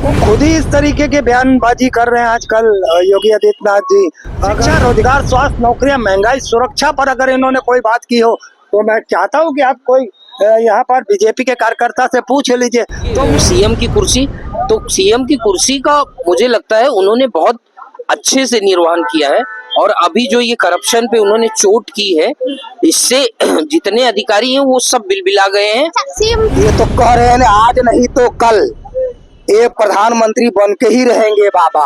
वो खुद ही इस तरीके के बयानबाजी कर रहे हैं आजकल योगी आदित्यनाथ जी। शिक्षा, रोजगार, स्वास्थ्य, नौकरियां, महंगाई, सुरक्षा पर अगर इन्होंने कोई बात की हो तो मैं चाहता हूं कि आप कोई यहाँ पर बीजेपी के कार्यकर्ता से पूछ लीजिए। तो सीएम की कुर्सी का मुझे लगता है उन्होंने बहुत अच्छे से निर्वहन किया है। और अभी जो ये करप्शन पे उन्होंने चोट की है, इससे जितने अधिकारी हैं वो सब बिलबिला गए हैं। ये तो कह रहे हैं आज नहीं तो कल ये प्रधानमंत्री बन के ही रहेंगे बाबा।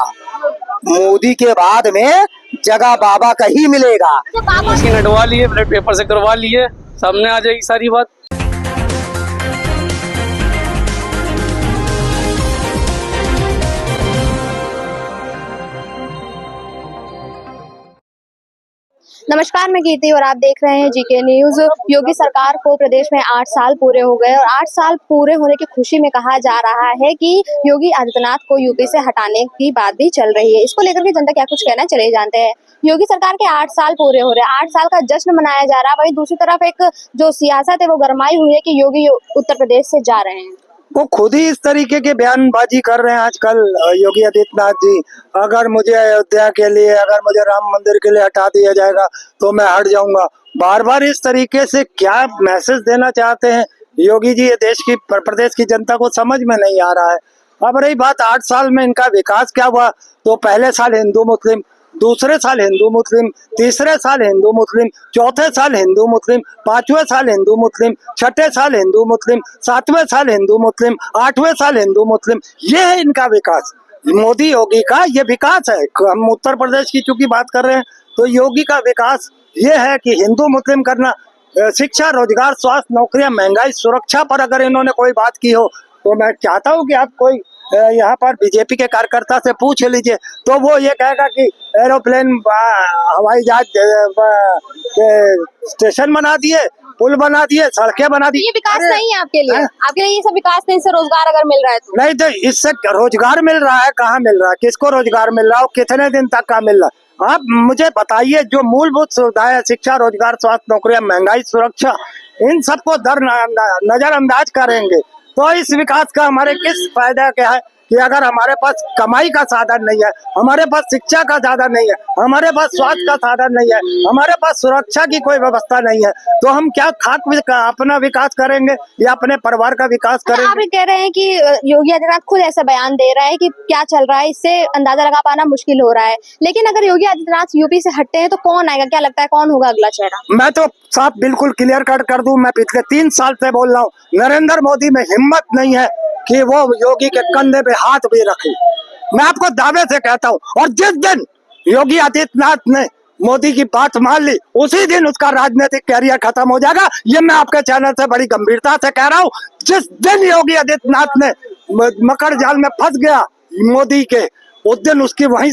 मोदी के बाद में जगह बाबा का ही मिलेगा। मशीन हटवा लिए, ब्लड पेपर से करवा लिए, सामने आ जाएगी सारी बात। नमस्कार, मैं कीर्ति और आप देख रहे हैं जीके न्यूज। योगी सरकार को प्रदेश में 8 साल पूरे हो गए और 8 साल पूरे होने की खुशी में कहा जा रहा है कि योगी आदित्यनाथ को यूपी से हटाने की बात भी चल रही है। इसको लेकर के जनता क्या कुछ कहना, चले जानते हैं। योगी सरकार के 8 साल पूरे हो रहे हैं, 8 साल का जश्न मनाया जा रहा है। वहीं दूसरी तरफ एक जो सियासत है वो गरमाई हुई है कि योगी उत्तर प्रदेश से जा रहे हैं। वो खुद ही इस तरीके के बयानबाजी कर रहे हैं आजकल योगी आदित्यनाथ जी। अगर मुझे अयोध्या के लिए, अगर मुझे राम मंदिर के लिए हटा दिया जाएगा तो मैं हट जाऊंगा। बार बार इस तरीके से क्या मैसेज देना चाहते हैं योगी जी, ये देश की प्रदेश की जनता को समझ में नहीं आ रहा है। अब रही बात 8 साल में इनका विकास क्या हुआ, तो पहले साल हिंदू मुस्लिम, दूसरे साल हिंदू मुस्लिम, तीसरे साल हिंदू मुस्लिम, चौथे साल हिंदू मुस्लिम, पांचवें साल हिंदू मुस्लिम, छठे साल हिंदू मुस्लिम, सातवें साल हिंदू मुस्लिम, 8वें साल हिंदू मुस्लिम। ये है इनका विकास, मोदी योगी का ये विकास है। हम उत्तर प्रदेश की चूंकि बात कर रहे हैं तो योगी का विकास ये है कि हिंदू मुस्लिम करना। शिक्षा, रोजगार, स्वास्थ्य, नौकरियां, महंगाई, सुरक्षा पर अगर इन्होंने कोई बात की हो तो मैं चाहता हूं कि आप कोई यहाँ पर बीजेपी के कार्यकर्ता से पूछ लीजिए, तो वो ये कहेगा कि एरोप्लेन, हवाई जहाज स्टेशन बना दिए, पुल बना दिए, सड़कें बना दी। ये विकास नहीं है आपके लिए? आपके लिए ये सब विकास नहीं, इससे रोजगार अगर मिल रहा है तो? नहीं, तो इससे रोजगार मिल रहा है, कहाँ मिल रहा है, किसको रोजगार मिल रहा है, कितने दिन तक का मिल रहा है? आप मुझे बताइए, जो मूलभूत सुविधाएं, शिक्षा, रोजगार, स्वास्थ्य, नौकरियां, महंगाई, सुरक्षा, इन सबको नजरअंदाज करेंगे तो इस विकास का हमारे किस फायदा क्या है कि अगर हमारे पास कमाई का साधन नहीं है, हमारे पास शिक्षा का साधन नहीं है, हमारे पास स्वास्थ्य का साधन नहीं है, हमारे पास सुरक्षा की कोई व्यवस्था नहीं है, तो हम क्या अपना विकास करेंगे या अपने परिवार का विकास करेंगे? आप कह रहे हैं कि योगी आदित्यनाथ खुद ऐसा बयान दे रहा है कि क्या चल रहा है, इससे अंदाजा लगा पाना मुश्किल हो रहा है। लेकिन अगर योगी आदित्यनाथ यूपी से हटते हैं तो कौन आएगा? क्या लगता है कौन होगा अगला चेहरा? मैं तो साफ बिल्कुल क्लियर कट कर दूं, मैं पिछले 3 साल से बोल रहा हूँ, नरेंद्र मोदी में हिम्मत नहीं है कि वो योगी के कंधे पे हाथ भी रखे। मैं आपको दावे से कहता हूँ, और जिस दिन योगी आदित्यनाथ ने मोदी की बात मान ली उसी दिन उसका राजनीतिक कैरियर खत्म हो जाएगा। ये मैं आपके चैनल से बड़ी गंभीरता से कह रहा हूँ। जिस दिन योगी आदित्यनाथ ने मकर जाल में फंस गया मोदी के, उस दिन उसकी वही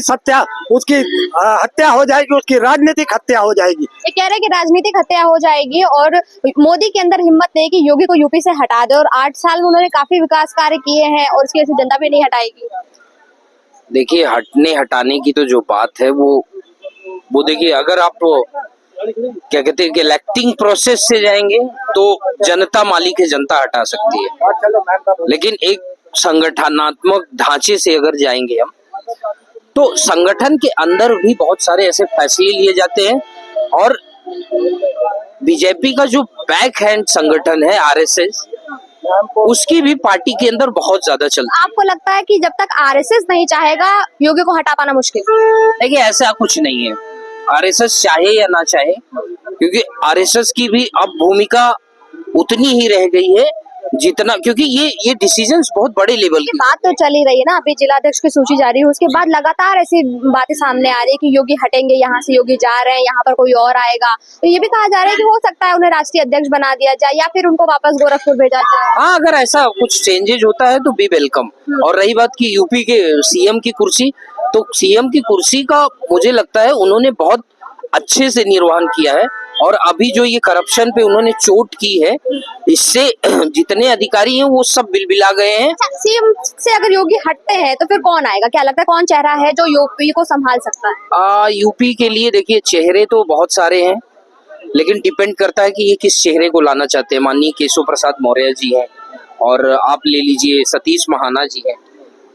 उसकी हत्या हो जाएगी, उसकी राजनीतिक हत्या हो जाएगी। ये कह रहे हैं कि राजनीतिक हत्या हो जाएगी और मोदी के अंदर हिम्मत नहीं कि योगी को यूपी से हटा दे। और 8 साल में उन्होंने काफी विकास कार्य किए हैं और इसकी वजह से जनता भी नहीं हटाएगी। देखिए, हटाने की तो जो बात है वो देखिए, अगर आप क्या कहते हैं कि इलेक्टिंग प्रोसेस से जाएंगे तो जनता मालिक है, जनता हटा सकती है। लेकिन एक संगठनात्मक ढांचे से अगर जाएंगे हम, तो संगठन के अंदर भी बहुत सारे ऐसे फैसले लिए जाते हैं। और बीजेपी का जो बैक हैंड संगठन है आरएसएस, उसकी भी पार्टी के अंदर बहुत ज्यादा चलती है। आपको लगता है कि जब तक आरएसएस नहीं चाहेगा योगी को हटा पाना मुश्किल? देखिए, ऐसा कुछ नहीं है, आरएसएस चाहे या ना चाहे, क्योंकि आरएसएस की भी अब भूमिका उतनी ही रह गई है जितना, क्योंकि ये डिसीजंस बहुत बड़े लेवल की बात तो चल ही रही है ना। अभी जिलाध्यक्ष की सूची जारी हुई, उसके बाद लगातार ऐसी बातें सामने आ रही है कि योगी हटेंगे, यहाँ से योगी जा रहे हैं, यहाँ पर कोई और आएगा। तो ये भी कहा जा रहा है कि हो सकता है उन्हें राष्ट्रीय अध्यक्ष बना दिया जाए या फिर उनको वापस गोरखपुर भेजा जाए। हाँ, अगर ऐसा कुछ चेंजेज होता है तो बी वेलकम। और रही बात की यूपी के सीएम की कुर्सी, तो सीएम की कुर्सी का मुझे लगता है उन्होंने बहुत अच्छे से निर्वहन किया है। और अभी जो ये करप्शन पे उन्होंने चोट की है, इससे जितने अधिकारी हैं वो सब बिलबिला गए हैं। सीएम से अगर योगी हटते हैं तो फिर कौन आएगा? क्या लगता है कौन चेहरा है जो यूपी को संभाल सकता है? यूपी के लिए देखिए, चेहरे तो बहुत सारे हैं, लेकिन डिपेंड करता है कि ये किस चेहरे को लाना चाहते हैं। माननीय केशव प्रसाद मौर्य जी हैं, और आप ले लीजिए सतीश महाना जी हैं,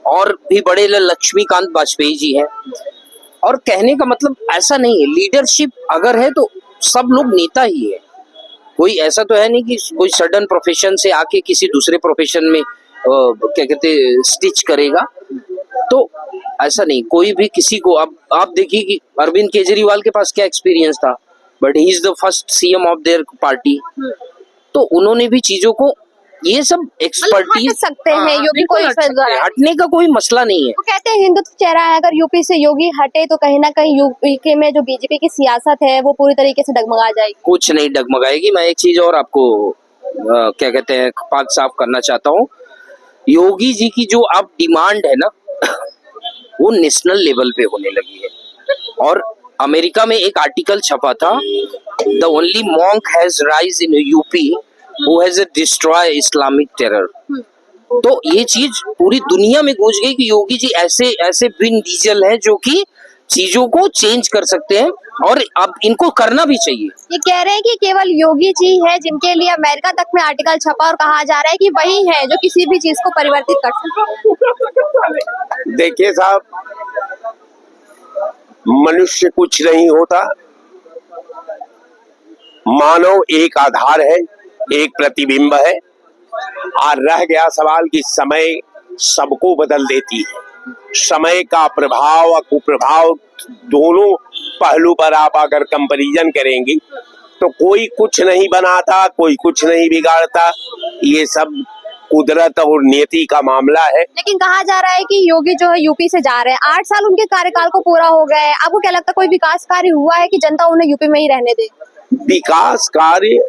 और भी बड़े लक्ष्मीकांत वाजपेयी जी हैं। और कहने का मतलब ऐसा नहीं है, लीडरशिप अगर है तो सब लोग नेता ही है। कोई ऐसा तो है नहीं कि कोई सडन प्रोफेशन से आके किसी दूसरे प्रोफेशन में क्या कहते स्टिच करेगा। तो ऐसा नहीं, कोई भी किसी को, अब आप देखिए कि अरविंद केजरीवाल के पास क्या एक्सपीरियंस था, but he is the first CM of their party. तो उन्होंने भी चीजों को, ये सब एक्सपर्टीज हट सकते हैं योगी को इस द्वारा। हटने का कोई मसला नहीं है। वो कहते हैं हिंदुत्व चेहरा है, अगर यूपी से योगी हटे तो कहीं ना कहीं यूपी में जो बीजेपी की सियासत है वो पूरी तरीके से डगमगा जाएगी। कुछ नहीं डगमगाएगी। मैं एक चीज और आपको क्या कहते हैं पाक साफ करना चाहता हूँ। योगी जी की जो अब डिमांड है ना वो नेशनल लेवल पे होने लगी है। और अमेरिका में एक आर्टिकल छपा था, the only monk has rise in UP who has destroy Islamic terror. तो ये चीज पूरी दुनिया में गूंज गई कि योगी जी ऐसे ऐसे विन डीजल हैं जो कि चीजों को चेंज कर सकते हैं, और अब इनको करना भी चाहिए। ये कह रहे हैं कि केवल योगी जी है जिनके लिए अमेरिका तक में आर्टिकल छपा और कहा जा रहा है कि वही है जो किसी भी चीज को परिवर्तित कर सकते। देखिए साहब, मनुष्य कुछ नहीं होता, मानव एक आधार है, एक प्रतिबिंब है। और रह गया सवाल कि समय सबको बदल देती है। समय का प्रभाव और कुप्रभाव दोनों पहलू पर आप अगर कंपैरिजन करेंगे तो कोई कुछ नहीं बनाता, कोई कुछ नहीं बिगाड़ता। ये सब कुदरत और नियति का मामला है। लेकिन कहा जा रहा है कि योगी जो है यूपी से जा रहे हैं, 8 साल उनके कार्यकाल को पूरा हो गया है। आपको क्या लगता है कोई विकास कार्य हुआ है कि जनता उन्हें यूपी में ही रहने दे? विकास कार्य,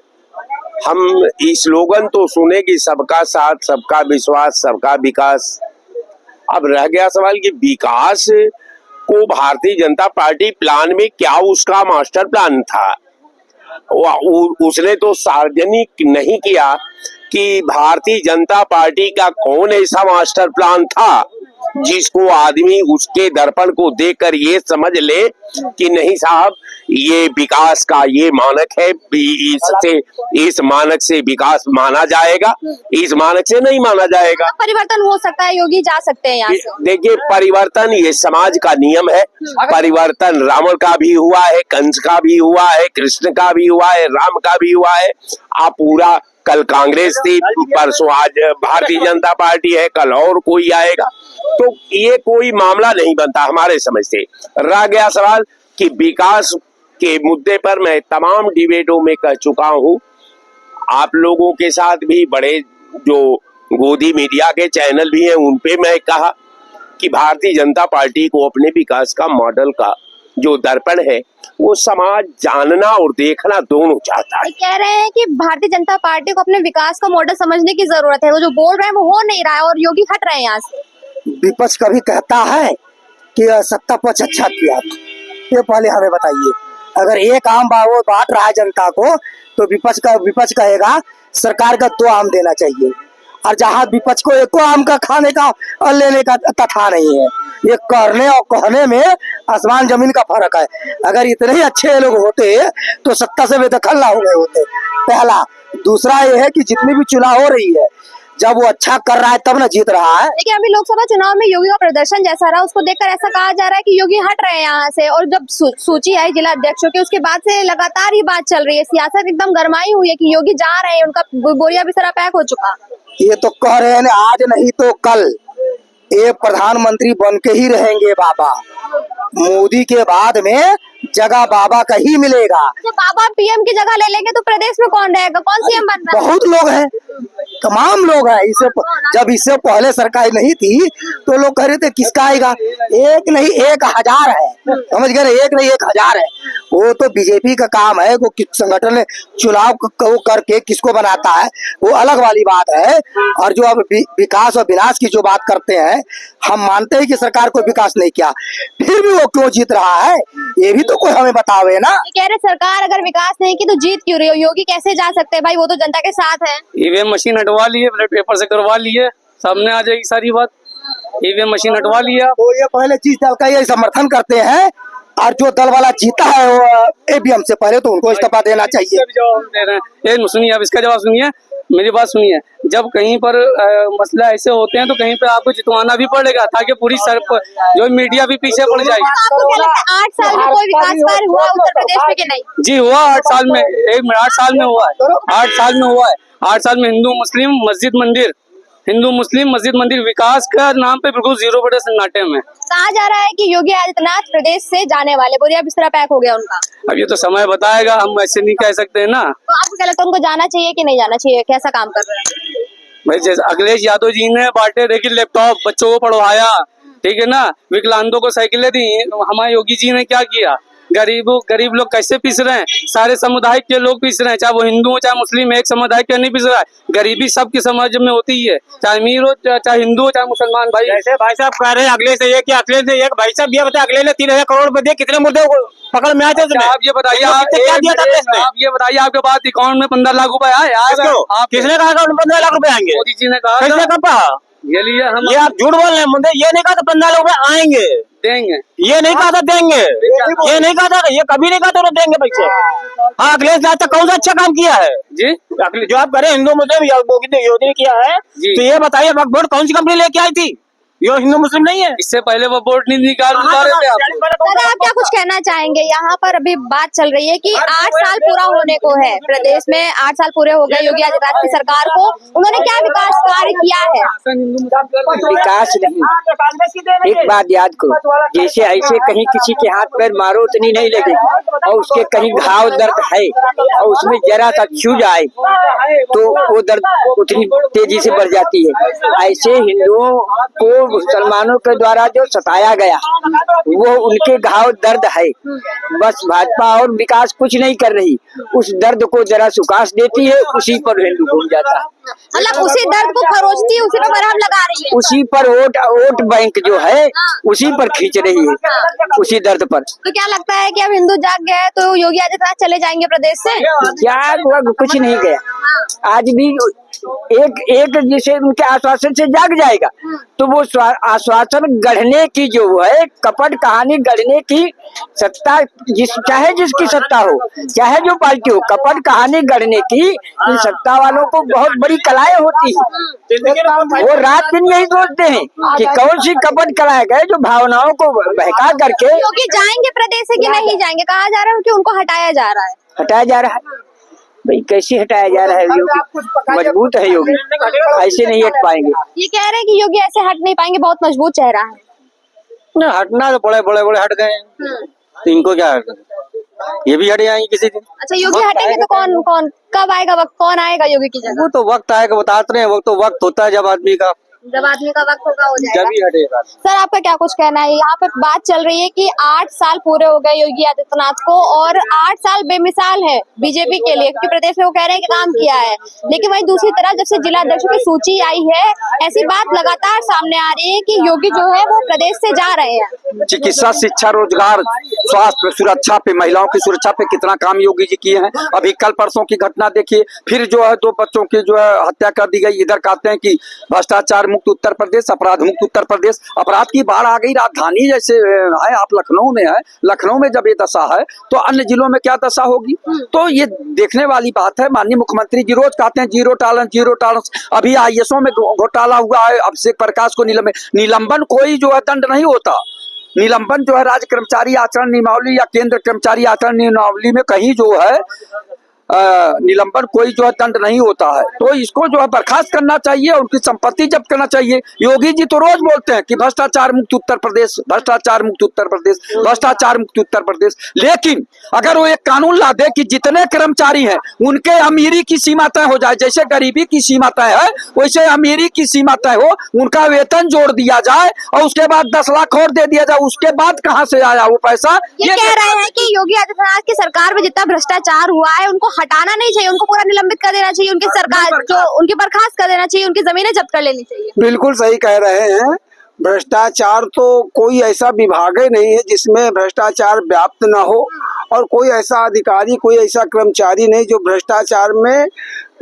हम स्लोगन तो सुने कि सबका साथ, सबका विश्वास, सबका विकास। अब रह गया सवाल कि विकास को भारतीय जनता पार्टी प्लान में क्या उसका मास्टर प्लान था। उसने तो सार्वजनिक नहीं किया कि भारतीय जनता पार्टी का कौन ऐसा मास्टर प्लान था जिसको आदमी उसके दर्पण को देखकर ये समझ ले कि नहीं साहब ये विकास का ये मानक है, इससे इस मानक से विकास माना जाएगा, इस मानक से नहीं माना जाएगा। परिवर्तन हो सकता है, योगी जा सकते हैं यहाँ से। देखिए परिवर्तन ये समाज का नियम है। परिवर्तन रावण का भी हुआ है, कंस का भी हुआ है, कृष्ण का भी हुआ है, राम का भी हुआ है। आप पूरा, कल कांग्रेस थी, परसों आज भारतीय जनता पार्टी है, कल और कोई आएगा। तो ये कोई मामला नहीं बनता हमारे समझ से। रह गया सवाल कि विकास के मुद्दे पर मैं तमाम डिबेटों में कह चुका हूँ, आप लोगों के साथ भी, बड़े जो गोदी मीडिया के चैनल भी हैं उन पे मैं कहा कि भारतीय जनता पार्टी को अपने विकास का मॉडल का जो दर्पण है वो समाज जानना और देखना दोनों चाहता है। कह रहे हैं कि भारतीय जनता पार्टी को अपने विकास का मॉडल समझने की जरूरत है। वो जो बोल रहे हैं वो हो नहीं रहा है और योगी हट रहे हैं यहाँ से। विपक्ष कभी कहता है कि सत्ता पक्ष अच्छा किया, ये पहले हमें बताइए। अगर एक आम वो बांट रहा है जनता को तो विपक्ष कहेगा सरकार का 2 आम देना चाहिए। और जहाँ विपक्ष को एको आम का खाने का और लेने का तथा नहीं है। ये करने और कहने में आसमान जमीन का फर्क है। अगर इतने ही अच्छे लोग होते तो सत्ता से बेदखल ना हो गए होते, पहला। दूसरा ये है कि जितनी भी चुनाव हो रही है, जब वो अच्छा कर रहा है तब ना जीत रहा है। लेकिन अभी लोकसभा चुनाव में योगी का प्रदर्शन जैसा रहा, उसको देखकर ऐसा कहा जा रहा है कि योगी हट रहे हैं यहाँ से। और जब सूची आई जिला अध्यक्षों की, उसके बाद से लगातार ये बात चल रही है, सियासत एकदम गरमाई हुई है कि योगी जा रहे हैं, उनका बोरिया बिस्तरा पैक हो चुका। ये तो कह रहे हैं आज नहीं तो कल ये प्रधानमंत्री बन के ही रहेंगे बाबा। मोदी के बाद में जगह बाबा का ही मिलेगा। तो बाबा पीएम की जगह ले लेंगे तो प्रदेश में कौन रहेगा, कौन सीएम बनना? बहुत लोग हैं, तमाम लोग हैं। जब इससे पहले सरकार नहीं थी तो लोग कह रहे थे किसका आएगा। एक नहीं 1000 है, समझ गए? एक नहीं 1000 है। वो तो बीजेपी का काम है, वो किस संगठन ने चुनाव को करके किसको बनाता है वो अलग वाली बात है। और जो अब विकास और विनाश की जो बात करते हैं, हम मानते हैं कि सरकार को विकास नहीं किया, फिर भी वो क्यों जीत रहा है ये भी तो कोई हमें बतावे ना। कह रहे सरकार अगर विकास नहीं की तो जीत क्यों रही हो? योगी कैसे जा सकते हैं भाई, वो तो जनता के साथ है। ईवीएम मशीन हटवा लिए, बैलेट पेपर से करवा लिए, सामने आ जाएगी सारी बात। ईवीएम मशीन हटवा लिया। तो ये पहले चीज दल का ये समर्थन करते हैं, और जो दल वाला जीता है वो ईवीएम से पहले तो उनको इस्तीफा देना चाहिए। जवाब दे रहे हैं, सुनिए अब इसका जवाब सुनिए। मेरी बात सुनिए, जब कहीं पर मसला ऐसे होते हैं तो कहीं पे आपको जितवाना भी पड़ेगा ताकि पूरी सर जो मीडिया भी पीछे पड़ जाए। आपको क्या लगता है 8 साल में कोई विकास कार्य हुआ उत्तर प्रदेश में कि नहीं? जी हुआ 8 साल में, 8 साल में हुआ है, 8 साल में हुआ है। 8 साल में हिंदू मुस्लिम मस्जिद मंदिर, हिंदू मुस्लिम मस्जिद मंदिर विकास का नाम पे बिल्कुल 0 बटे सन्नाटे में। कहा जा रहा है कि योगी आदित्यनाथ प्रदेश से जाने वाले, बोरिया बिस्तरा पैक हो गया उनका। अब ये तो समय बताएगा, हम ऐसे नहीं कह सकते हैं ना। तो आपको क्या लगता है उनको जाना चाहिए कि नहीं जाना चाहिए? कैसा काम कर रहे हैं? भाई जैसे अखिलेश यादव जी ने बांटे देखिए लैपटॉप, बच्चों को पढ़वाया, ठीक है ना, विकलांगों को साइकिलें दी। हमारे योगी जी ने क्या किया? गरीब लोग कैसे पिस रहे हैं, सारे समुदाय के लोग पिस रहे हैं, चाहे वो हिंदू हो चाहे मुस्लिम, एक समुदाय के नहीं पिस रहा है। गरीबी सबके समाज में होती है, चाहे अमीर हो चाहे हिंदू हो चाहे मुसलमान। भाई जैसे भाई साहब कह रहे हैं अगले से एक भाई साहब ये बताए अगले ने 3000 करोड़ रुपए दिए, कितने मुद्दे पकड़ में आए थे? आप ये बताइए, क्या दिया था देश में? आप ये बताइए, आपके पास अकाउंट में 15 लाख रुपए आए? आप किसने कहा अकाउंट में 15 लाख रुपए आएंगे? मोदी जी ने कहा किसने कहा? ये लिए हम ये आप झूठ बोल रहे हैं मुद्दे, ये नहीं कहा था 15 लाख रुपए आएंगे, देंगे। ये नहीं कहा था देंगे, ये नहीं कहा था, ये कभी नहीं कहा था देंगे पैसे। हाँ अखिलेश ने आज तक कौन सा अच्छा काम किया है जी? जो आप करें हिंदू मुस्लिम योगी किया है, तो ये बताइए वोट कौन सी कंपनी लेके आई थी? ये हिंदू मुस्लिम नहीं है। इससे पहले वो वोट नहीं निकाल रहे थे आप। दादा आप क्या कुछ कहना चाहेंगे? यहाँ पर अभी बात चल रही है कि 8 साल पूरा होने को है, प्रदेश में 8 साल पूरे हो गए योगी आदित्यनाथ की सरकार को, उन्होंने क्या विकास कार्य किया है? विकास नहीं, एक बात याद करो, जैसे ऐसे कहीं किसी के हाथ पैर मारो उतनी नहीं लगेगी, और उसके कहीं घाव दर्द है और उसमें जरा सा छू जाए तो वो दर्द उतनी तेजी से बढ़ जाती है। ऐसे हिंदुओं को मुसलमानों के द्वारा जो सताया गया वो उनके घाव दर्द है। बस भाजपा और विकास कुछ नहीं कर रही, उस दर्द को जरा सुकाश देती है, उसी पर हिंदू घूम जाता है। मतलब उसी दर्द को खरोचती है, उसी पर मरहम लगा रही है, उसी पर वोट बैंक जो है उसी पर खींच रही है, उसी दर्द पर। तो क्या लगता है कि अब हिंदू जाग गया है तो योगी आदित्यनाथ चले जाएंगे प्रदेश से? जाग वग कुछ नहीं गया, आज भी एक जिसे उनके आश्वासन से जाग जाएगा तो वो आश्वासन गढ़ने की जो है कपट कहानी गढ़ने की सत्ता, चाहे जिसकी सत्ता हो चाहे जो पार्टी हो, कपट कहानी गढ़ने की इन सत्ता वालों को बहुत बड़ी कलाएं होती है। वो रात दिन यही सोचते हैं कि कौन सी कपट कलाएं गए जो भावनाओं को बहका करके। योगी जाएंगे प्रदेश से कि नहीं जाएंगे? कहा जा रहा है कि उनको हटाया जा रहा है। हटाया जा रहा है भाई, कैसे हटाया जा रहा है? योगी मजबूत है, योगी ऐसे नहीं हट पाएंगे। ये कह रहे हैं कि योगी ऐसे हट नहीं पाएंगे, बहुत मजबूत चेहरा है। ना हटना तो बड़े हट गए हैं, तो इनको क्या हट, ये भी हट जाएंगे किसी दिन। अच्छा योगी हटेंगे तो कौन कब आएगा वक्त, कौन आएगा योगी की जगह? वो तो वक्त आएगा, बताते हैं, वो तो वक्त होता है जब आदमी का, जब आदमी का वक्त होगा हो जाएगा। जब ही हटेगा। सर आपका क्या कुछ कहना है? यहाँ पे बात चल रही है कि 8 साल पूरे हो गए योगी आदित्यनाथ को और 8 साल बेमिसाल है बीजेपी के लिए, क्योंकि प्रदेश में वो कह रहे हैं कि काम किया है, लेकिन वहीं दूसरी तरफ जब से जिला अध्यक्षों की सूची आई है ऐसी बात लगातार सामने आ रही है कि योगी जो है वो प्रदेश से जा रहे हैं। चिकित्सा, शिक्षा, रोजगार, स्वास्थ्य, सुरक्षा पे, महिलाओं की सुरक्षा पे कितना काम योगी जी किए हैं। अभी कल परसों की घटना देखिए, फिर जो है 2 बच्चों की जो है हत्या कर दी गई। इधर कहते हैं कि भ्रष्टाचार मुक्त उत्तर प्रदेश, अपराध मुक्त उत्तर प्रदेश। अपराध की बाढ़ आ गई, राजधानी जैसे है, आप लखनऊ में है, लखनऊ में जब ये दशा है तो अन्य जिलों में क्या दशा होगी? तो ये देखने वाली बात है। माननीय मुख्यमंत्री जी रोज कहते हैं जीरो टॉलरेंस। अभी IASओं में घोटाला हुआ है, अभिषेक प्रकाश को निलंबन कोई जो है दंड नहीं होता। निलंबन जो है राज्य कर्मचारी आचरण नियमावली या केंद्र कर्मचारी आचरण नियमावली में कहीं जो है निलंबन कोई जो है दंड नहीं होता है। तो इसको जो है बर्खास्त करना चाहिए, उनकी संपत्ति जब्त करना चाहिए। योगी जी तो रोज बोलते हैं कि भ्रष्टाचार मुक्त उत्तर प्रदेश, भ्रष्टाचार मुक्त उत्तर प्रदेश, भ्रष्टाचार मुक्त उत्तर प्रदेश। लेकिन अगर वो एक कानून ला दे कि जितने कर्मचारी हैं उनके अमीरी की सीमा तय हो जाए, जैसे गरीबी की सीमा तय है वैसे अमीरी की सीमा तय हो, उनका वेतन जोड़ दिया जाए और उसके बाद 10 लाख और दे दिया जाए, उसके बाद कहाँ से आया वो पैसा? ये कह रहे हैं कि योगी आदित्यनाथ की सरकार में जितना भ्रष्टाचार हुआ है उनको हटाना नहीं चाहिए, उनको पूरा निलंबित कर देना चाहिए, उनकी सरकार जो उनकी बर्खास्त कर देना चाहिए, उनकी जमीनें जब्त कर लेनी चाहिए। बिल्कुल सही कह रहे हैं। भ्रष्टाचार तो कोई ऐसा विभाग ही नहीं है जिसमें भ्रष्टाचार व्याप्त ना हो, और कोई ऐसा अधिकारी, कोई ऐसा कर्मचारी नहीं जो भ्रष्टाचार में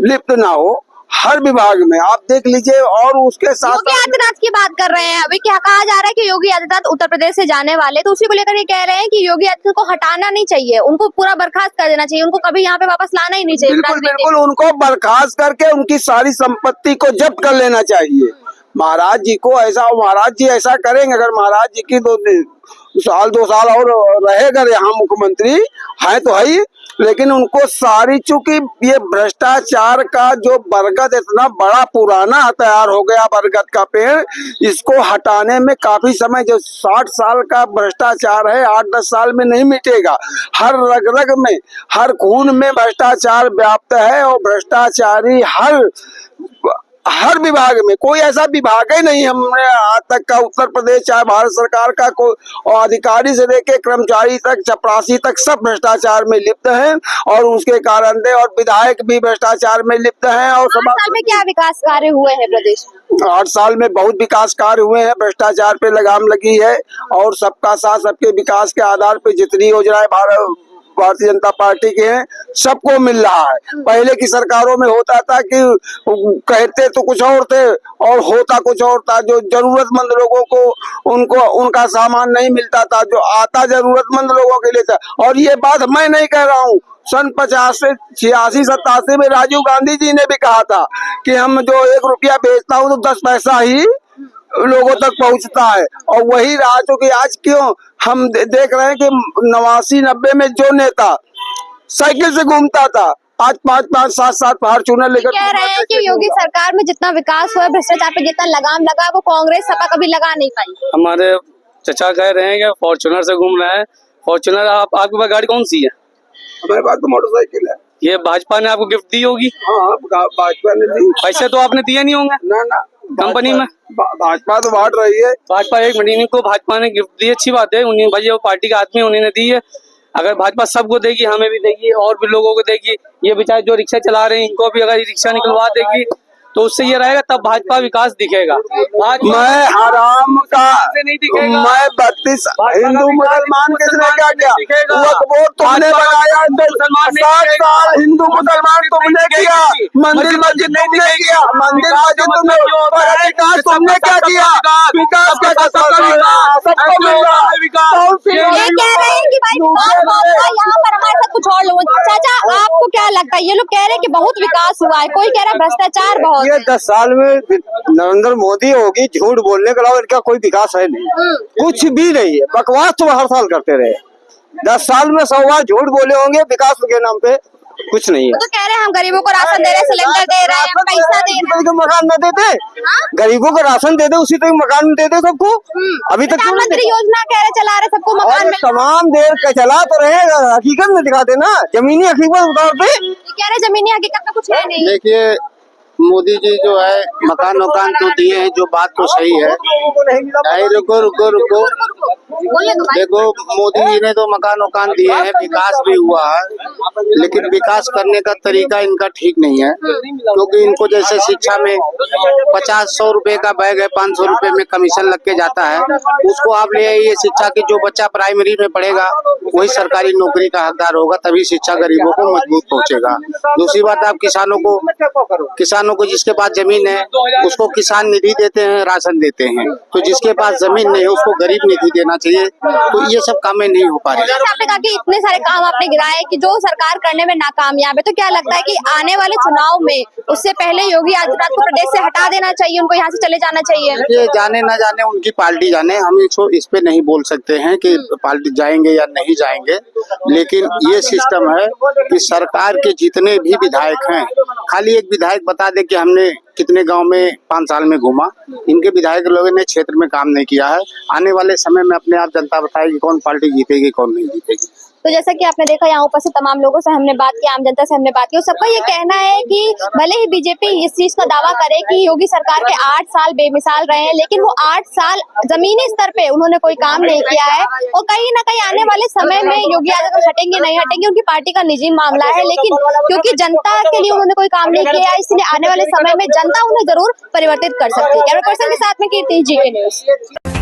लिप्त ना हो। हर विभाग में आप देख लीजिए। और उसके साथ योगी आदित्यनाथ की बात कर रहे हैं, अभी क्या कहा जा रहा है कि योगी आदित्यनाथ उत्तर प्रदेश से जाने वाले, तो उसी को लेकर ये कह रहे हैं कि योगी आदित्यनाथ को हटाना नहीं चाहिए, उनको पूरा बर्खास्त कर देना चाहिए, उनको कभी यहाँ पे वापस लाना ही नहीं चाहिए। बिल्कुल बिल्कुल, उनको बर्खास्त करके उनकी सारी संपत्ति को जब्त कर लेना चाहिए। महाराज जी को ऐसा, महाराज जी ऐसा करेंगे, अगर महाराज जी की 2 साल और रहेगा यहाँ मुख्यमंत्री है तो है ही, लेकिन उनको सारी, चूंकि ये भ्रष्टाचार का जो बरगद इतना बड़ा पुराना तैयार हो गया, बरगद का पेड़, इसको हटाने में काफी समय, जो 60 साल का भ्रष्टाचार है 8-10 साल में नहीं मिटेगा। हर रग रग में, हर खून में भ्रष्टाचार व्याप्त है, और भ्रष्टाचारी हर विभाग में, कोई ऐसा विभाग ही नहीं हमने आज तक का उत्तर प्रदेश चाहे भारत सरकार का कोई, और अधिकारी से लेके कर्मचारी तक, चपरासी तक, सब भ्रष्टाचार में लिप्त हैं, और उसके कारण से, और विधायक भी भ्रष्टाचार में लिप्त हैं। और 8 साल में क्या विकास कार्य हुए हैं प्रदेश में? 8 साल में बहुत विकास कार्य हुए हैं, भ्रष्टाचार पे लगाम लगी है, और सबका साथ सबके विकास के आधार पे जितनी योजनाएं भारतीय जनता पार्टी के हैं सबको मिल रहा है। पहले की सरकारों में होता था कि कहते तो कुछ और थे और होता कुछ और था, जो जरूरतमंद लोगों को उनका सामान नहीं मिलता था, जो आता जरूरतमंद लोगों के लिए था। और ये बात मैं नहीं कह रहा हूँ, सन 86-87 में राजीव गांधी जी ने भी कहा था कि हम जो 1 रुपया बेचता हूँ तो 10 पैसा ही लोगों तक पहुंचता है। और वही रहा, चूंकि आज क्यों हम देख रहे हैं कि 89-90 में जो नेता साइकिल से घूमता था, आज 5-5, 7-7 फॉर्च्यूनर लेकर कह रहे हैं कि योगी सरकार में जितना विकास हुआ, भ्रष्टाचार पे जितना लगाम लगा, वो कांग्रेस सपा कभी लगा नहीं पाई। हमारे चचा कह रहे हैं कि फॉर्च्यूनर से घूम रहे हैं। फॉर्च्यूनर आपके पास गाड़ी कौन सी है? हमारे पास तो मोटरसाइकिल है। ये भाजपा ने आपको गिफ्ट दी होगी? हाँ, भाजपा ने दी। पैसे तो आपने दिए नहीं होंगे ना कंपनी में? भाजपा तो बांट रही है। भाजपा एक मिनट को भाजपा ने गिफ्ट दी, अच्छी बात है, उन्हें भाई वो पार्टी के आदमी उन्होंने दी है। अगर भाजपा सबको देगी, हमें भी देगी और भी लोगों को देगी, ये बेचारे जो रिक्शा चला रहे हैं इनको भी अगर रिक्शा निकलवा देगी तो उससे ये रहेगा, तब भाजपा विकास दिखेगा। मैं हराम का नहीं दिखेगा। मैं 32 हिंदू मुसलमान किसने क्या किया? वोट तुमने लगाया, 7 साल हिंदू मुसलमान तुमने किया, मंदिर मस्जिद तुमने किया, मंदिर मस्जिद तुमने, विकास तुमने क्या किया? विकास का सबको मिल रहा है। ये कह रहे हैं कि भाई यहाँ पर हमारे साथ कुछ और लोग। चाचा आपको क्या लगता है? ये लोग कह रहे हैं कि बहुत विकास हुआ है, कोई कह रहा है भ्रष्टाचार बहुत। ये 10 साल में नरेंद्र मोदी होगी, झूठ बोलने के अलावा इनका कोई विकास है नहीं, कुछ भी नहीं है। बकवास तो हर साल करते रहे, 10 साल में 100 बार झूठ बोले होंगे, विकास के नाम पे कुछ नहीं है। तो कह रहे हैं हम गरीबों को राशन दे रहे हैं, सिलेंडर दे रहे हैं, पैसा दे रहे हैं, मकान न देते, गरीबों को राशन देते, उसी तरह मकान देते सबको। अभी तक प्रधानमंत्री योजना कह रहे चला रहे सबको मकान मिल। तमाम देर का चला तो रहे, हकीकत में दिखाते ना, जमीनी हकीकत उतारते। कह रहे जमीनी हकीकत में कुछ है नहीं। देखिए मोदी जी जो है मकान तो दिए हैं, जो बात तो सही है। रुको देखो, मोदी जी ने तो मकान दिए हैं, विकास भी हुआ है, लेकिन विकास करने का तरीका इनका ठीक नहीं है। क्योंकि इनको जैसे शिक्षा में 50-100 रुपए का बैग है, 500 रुपए में कमीशन लग के जाता है, उसको आप ले आइए शिक्षा की। जो बच्चा प्राइमरी में पढ़ेगा वही सरकारी नौकरी का हकदार होगा, तभी शिक्षा गरीबों को मजबूत पहुंचेगा। दूसरी बात, आप किसानों को जिसके पास जमीन है उसको किसान निधि देते हैं, राशन देते हैं, तो जिसके पास जमीन नहीं है उसको गरीब निधि देना चाहिए। तो ये सब कामें नहीं हो पा रही। आपने कहा कि इतने सारे काम आपने गिनाए कि जो सरकार करने में नाकामयाब है, तो क्या लगता है कि आने वाले चुनाव में उससे पहले योगी आदित्यनाथ को प्रदेश से हटा देना चाहिए, उनको यहाँ से चले जाना चाहिए? ये जाने न जाने उनकी पार्टी जाने, हम इस पे नहीं बोल सकते हैं कि पार्टी जाएंगे या नहीं जाएंगे, लेकिन ये सिस्टम है कि सरकार के जितने भी विधायक हैं, खाली एक विधायक बता दे कि हमने कितने गांव में 5 साल में घूमा, इनके विधायक लोगों ने क्षेत्र में काम नहीं किया है। आने वाले समय में अपने आप जनता बताएगी कौन पार्टी जीतेगी कौन नहीं जीतेगी। तो जैसा कि आपने देखा, यहाँ ऊपर से तमाम लोगों से हमने बात की, आम जनता से हमने बात की, सबका ये कहना है कि भले ही बीजेपी इस चीज का दावा करे कि योगी सरकार के 8 साल बेमिसाल रहे हैं, लेकिन वो 8 साल जमीनी स्तर पे उन्होंने कोई काम नहीं किया है। और कहीं ना कहीं आने वाले समय में योगी आदित्यनाथ हटेंगे नहीं हटेंगे, उनकी पार्टी का निजी मामला है, लेकिन क्योंकि जनता के लिए उन्होंने कोई काम नहीं किया, इसलिए आने वाले समय में जनता उन्हें जरूर परिवर्तित कर सकती है। कैमरा पर्सन के साथ में कीर्ति, GK न्यूज़।